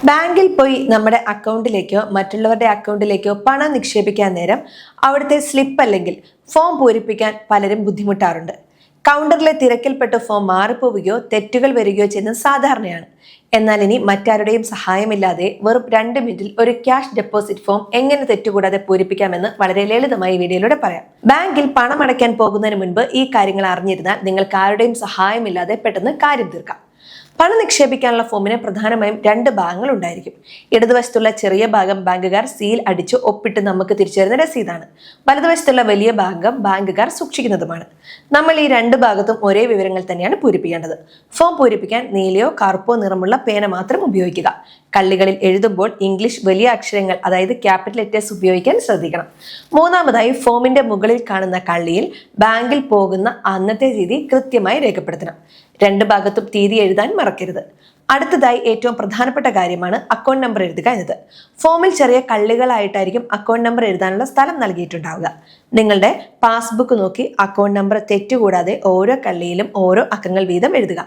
ബാങ്കിൽ പോയി നമ്മുടെ അക്കൗണ്ടിലേക്കോ മറ്റുള്ളവരുടെ അക്കൗണ്ടിലേക്കോ പണം നിക്ഷേപിക്കാൻ നേരം അവിടുത്തെ സ്ലിപ്പ് അല്ലെങ്കിൽ ഫോം പൂരിപ്പിക്കാൻ പലരും ബുദ്ധിമുട്ടാറുണ്ട്. കൗണ്ടറിലെ തിരക്കിൽപ്പെട്ട് ഫോം മാറിപ്പോവുകയോ തെറ്റുകൾ വരികയോ ചെയ്യുന്നത് സാധാരണയാണ്. എന്നാൽ ഇനി മറ്റാരുടെയും സഹായമില്ലാതെ വെറും 2 മിനിറ്റിൽ ഒരു ക്യാഷ് ഡെപ്പോസിറ്റ് ഫോം എങ്ങനെ തെറ്റുകൂടാതെ പൂരിപ്പിക്കാമെന്ന് വളരെ ലളിതമായി വീഡിയോയിലൂടെ പറയാം. ബാങ്കിൽ പണം അടയ്ക്കാൻ പോകുന്നതിന് മുൻപ് ഈ കാര്യങ്ങൾ അറിഞ്ഞിരുന്നാൽ നിങ്ങൾക്ക് ആരുടെയും സഹായമില്ലാതെ പെട്ടെന്ന് കാര്യം തീർക്കാം. പണം നിക്ഷേപിക്കാനുള്ള ഫോമിന് പ്രധാനമായും 2 ഭാഗങ്ങൾ ഉണ്ടായിരിക്കും. ഇടതുവശത്തുള്ള ചെറിയ ഭാഗം ബാങ്കുകാർ സീൽ അടിച്ച് ഒപ്പിട്ട് നമുക്ക് തിരിച്ചു തരുന്ന രസീതാണ്. വലതുവശത്തുള്ള വലിയ ഭാഗം ബാങ്കുകാർ സൂക്ഷിക്കുന്നതുമാണ്. നമ്മൾ ഈ 2 ഭാഗത്തും ഒരേ വിവരങ്ങൾ തന്നെയാണ് പൂരിപ്പിക്കേണ്ടത്. ഫോം പൂരിപ്പിക്കാൻ നീലയോ കറുപ്പോ നിറമുള്ള പേന മാത്രം ഉപയോഗിക്കുക. കള്ളികളിൽ എഴുതുമ്പോൾ ഇംഗ്ലീഷ് വലിയ അക്ഷരങ്ങൾ, അതായത് ക്യാപിറ്റൽ ലെറ്റേഴ്സ് ഉപയോഗിക്കാൻ ശ്രദ്ധിക്കണം. മൂന്നാമതായി, ഫോമിന്റെ മുകളിൽ കാണുന്ന കള്ളിയിൽ ബാങ്കിൽ പോകുന്ന അന്നത്തെ തീയതി കൃത്യമായി രേഖപ്പെടുത്തണം. 2 ഭാഗത്തും തീയതി എഴുതാൻ മറക്കരുത്. അടുത്തതായി ഏറ്റവും പ്രധാനപ്പെട്ട കാര്യമാണ് അക്കൗണ്ട് നമ്പർ എഴുതുക എന്നത്. ഫോമിൽ ചെറിയ കള്ളികളായിട്ടായിരിക്കും അക്കൗണ്ട് നമ്പർ എഴുതാനുള്ള സ്ഥലം നൽകിയിട്ടുണ്ടാവുക. നിങ്ങളുടെ പാസ്ബുക്ക് നോക്കി അക്കൗണ്ട് നമ്പർ തെറ്റുകൂടാതെ ഓരോ കള്ളിയിലും ഓരോ അക്കങ്ങൾ വീതം എഴുതുക.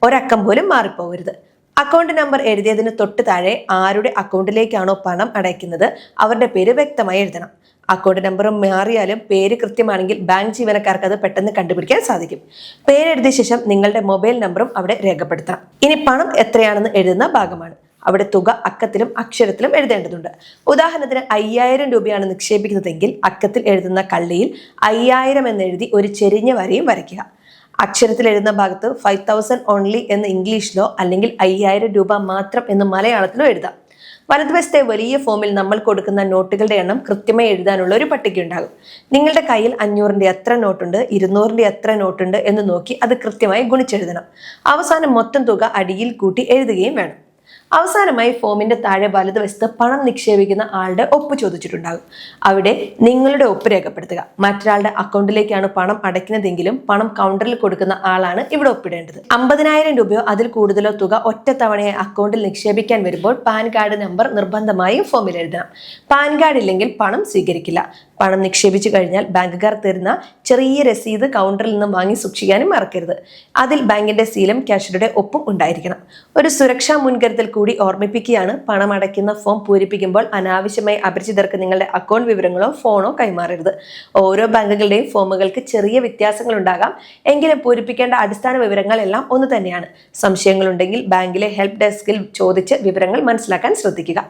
ഒരക്കം പോലും മാറിപ്പോകരുത്. അക്കൗണ്ട് നമ്പർ എഴുതിയതിന് തൊട്ട് താഴെ ആരുടെ അക്കൗണ്ടിലേക്കാണോ പണം അടയ്ക്കുന്നത് അവരുടെ പേര് വ്യക്തമായി എഴുതണം. അക്കൗണ്ട് നമ്പറും മാറിയാലും പേര് കൃത്യമാണെങ്കിൽ ബാങ്ക് ജീവനക്കാർക്ക് അത് പെട്ടെന്ന് കണ്ടുപിടിക്കാൻ സാധിക്കും. പേരെഴുതിയ ശേഷം നിങ്ങളുടെ മൊബൈൽ നമ്പറും അവിടെ രേഖപ്പെടുത്തണം. ഇനി പണം എത്രയാണെന്ന് എഴുതുന്ന ഭാഗമാണ്. അവിടെ തുക അക്കത്തിലും അക്ഷരത്തിലും എഴുതേണ്ടതുണ്ട്. ഉദാഹരണത്തിന് 5000 രൂപയാണ് നിക്ഷേപിക്കുന്നതെങ്കിൽ അക്കത്തിൽ എഴുതുന്ന കള്ളിയിൽ 5000 എന്നെഴുതി ഒരു ചെരിഞ്ഞ വരയും വരയ്ക്കുക. അക്ഷരത്തിൽ എഴുതുന്ന ഭാഗത്ത് 5000 ഓൺലി എന്ന് ഇംഗ്ലീഷിലോ അല്ലെങ്കിൽ 5000 രൂപ മാത്രം എന്ന് മലയാളത്തിലോ എഴുതാം. വലതുവശത്തെ വലിയ ഫോമിൽ നമ്മൾ കൊടുക്കുന്ന നോട്ടുകളുടെ എണ്ണം കൃത്യമായി എഴുതാനുള്ള ഒരു പട്ടിക ഉണ്ടാകും. നിങ്ങളുടെ കയ്യിൽ 500ന്റെ എത്ര നോട്ടുണ്ട്, 200ന്റെ എത്ര നോട്ടുണ്ട് എന്ന് നോക്കി അത് കൃത്യമായി ഗുണിച്ചെഴുതണം. അവസാനം മൊത്തം തുക അടിയിൽ കൂട്ടി എഴുതുകയും വേണം. അവസാനമായി ഫോമിന്റെ താഴെ വലതുവശത്ത് പണം നിക്ഷേപിക്കുന്ന ആളുടെ ഒപ്പ് ചോദിച്ചിട്ടുണ്ടാകും. അവിടെ നിങ്ങളുടെ ഒപ്പ് രേഖപ്പെടുത്തുക. മറ്റൊരാളുടെ അക്കൗണ്ടിലേക്കാണ് പണം അടയ്ക്കുന്നതെങ്കിലും പണം കൗണ്ടറിൽ കൊടുക്കുന്ന ആളാണ് ഇവിടെ ഒപ്പിടേണ്ടത്. 50,000 രൂപയോ അതിൽ കൂടുതലോ തുക ഒറ്റത്തവണയായി അക്കൗണ്ടിൽ നിക്ഷേപിക്കാൻ വരുമ്പോൾ പാൻ കാർഡ് നമ്പർ നിർബന്ധമായും ഫോമിൽ എഴുതണം. പാൻ കാർഡ് ഇല്ലെങ്കിൽ പണം സ്വീകരിക്കില്ല. പണം നിക്ഷേപിച്ചു കഴിഞ്ഞാൽ ബാങ്കുകാർ തരുന്ന ചെറിയ രസീത് കൗണ്ടറിൽ നിന്ന് വാങ്ങി സൂക്ഷിക്കാനും മറക്കരുത്. അതിൽ ബാങ്കിന്റെ സീലും ക്യാഷ്യറുടെ ഒപ്പും ഉണ്ടായിരിക്കണം. ഒരു സുരക്ഷാ മുൻകരുതൽ കൂടി ഓർമ്മിപ്പിക്കുകയാണ്, പണം അടയ്ക്കുന്ന ഫോം പൂരിപ്പിക്കുമ്പോൾ അനാവശ്യമായി അപരിചിതർക്ക് നിങ്ങളുടെ അക്കൗണ്ട് വിവരങ്ങളോ ഫോണോ കൈമാറരുത്. ഓരോ ബാങ്കുകളുടെയും ഫോമുകൾക്ക് ചെറിയ വ്യത്യാസങ്ങൾ ഉണ്ടാകാം, എങ്കിലും പൂരിപ്പിക്കേണ്ട അടിസ്ഥാന വിവരങ്ങൾ എല്ലാം ഒന്ന് തന്നെയാണ്. സംശയങ്ങളുണ്ടെങ്കിൽ ബാങ്കിലെ ഹെൽപ്പ് ഡെസ്കിൽ ചോദിച്ച് വിവരങ്ങൾ മനസ്സിലാക്കാൻ ശ്രദ്ധിക്കുക.